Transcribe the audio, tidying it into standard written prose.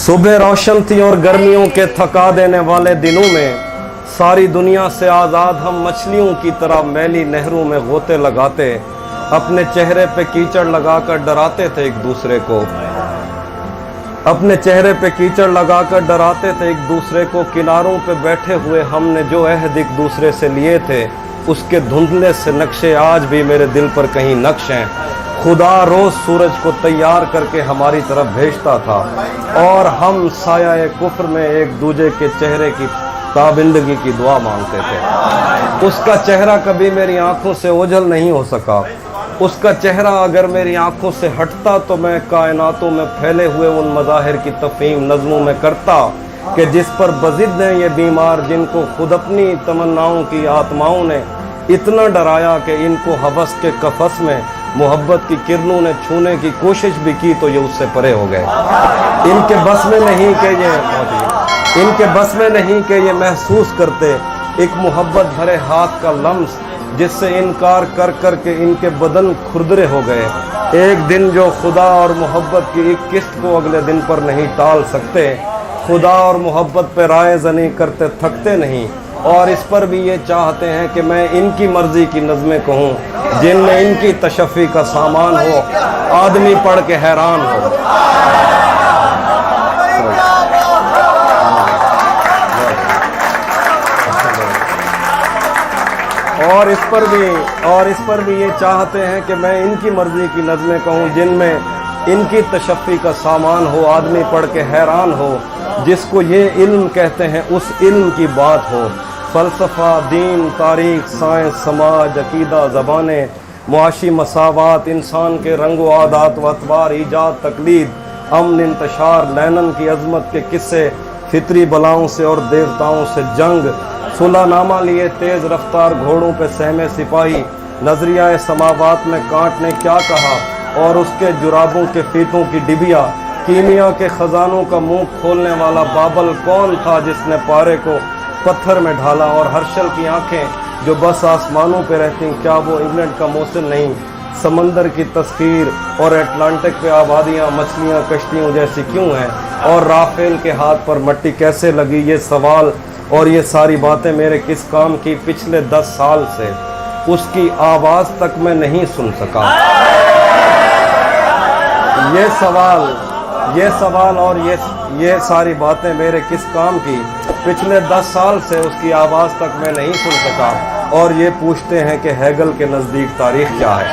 सुबह रोशन थी और गर्मियों के थका देने वाले दिनों में सारी दुनिया से आज़ाद हम मछलियों की तरह मैली नहरों में गोते लगाते, अपने चेहरे पे कीचड़ लगाकर डराते थे एक दूसरे को। अपने चेहरे पे कीचड़ लगाकर डराते थे एक दूसरे को। किनारों पे बैठे हुए हमने जो अहद एक दूसरे से लिए थे, उसके धुंधले से नक्शे आज भी मेरे दिल पर कहीं नक्श हैं। खुदा रोज सूरज को तैयार करके हमारी तरफ भेजता था और हम साया कुफ्र में एक दूजे के चेहरे की ताबिंदगी की दुआ मांगते थे। उसका चेहरा कभी मेरी आंखों से ओझल नहीं हो सका। उसका चेहरा अगर मेरी आंखों से हटता तो मैं कायनातों में फैले हुए उन मज़ाहिर की तफहीम नज़मों में करता कि जिस पर बज़िद हैं ये बीमार, जिनको खुद अपनी तमन्नाओं की आत्माओं ने इतना डराया कि इनको हवस के कफस में मोहब्बत की किरणों ने छूने की कोशिश भी की तो ये उससे परे हो गए। इनके बस में नहीं कि ये महसूस करते एक मोहब्बत भरे हाथ का लम्स, जिससे इनकार कर कर के इनके बदन खुरदरे हो गए। एक दिन जो खुदा और मोहब्बत की एक किस्त को अगले दिन पर नहीं टाल सकते, खुदा और मोहब्बत पे राय ज़नी करते थकते नहीं, और इस पर भी ये चाहते हैं कि मैं इनकी मर्जी की नज़में कहूँ जिनमें इनकी तशफ़ी का सामान हो, आदमी पढ़ के हैरान हो। और इस पर भी ये चाहते हैं कि मैं इनकी मर्जी की नज़में कहूँ जिनमें इनकी तशफ़ी का सामान हो, आदमी पढ़ के हैरान हो। जिसको ये इल्म कहते हैं उस इल्म की बात हो। फ़लसफ़ा, दीन, तारीख़, साइंस, समाज, अक़ीदा, ज़बानें, मुआशी मसावात, इंसान के रंगो आदात व अतबार, ईजाद, तकलीद, अमन, इंतशार, लैनन की अज़मत के किस्से, फितरी बलाओं से और देवताओं से जंग, सुलहनामा लिए तेज़ रफ्तार घोड़ों पे सहमे सिपाही, नज़रिया समावात में कांट ने क्या कहा, और उसके जुराबों के फीतों की डिबिया, कीमिया के ख़जानों का मुंह खोलने वाला बाबल कौन था जिसने पारे को पत्थर में ढाला, और हर्षल की आंखें जो बस आसमानों पे रहती, क्या वो इंग्लैंड का मौसम नहीं, समंदर की तस्खीर और अटलांटिक पे आबादियाँ, मछलियाँ कश्तियों जैसी क्यों हैं, और राफेल के हाथ पर मट्टी कैसे लगी। ये सवाल और ये सारी बातें मेरे किस काम की। पिछले 10 साल से उसकी आवाज़ तक मैं नहीं सुन सका। ये सवाल और ये सारी बातें मेरे किस काम की। पिछले 10 साल से उसकी आवाज़ तक मैं नहीं सुन सका। और ये पूछते हैं कि हेगल के नज़दीक तारीख़ क्या है।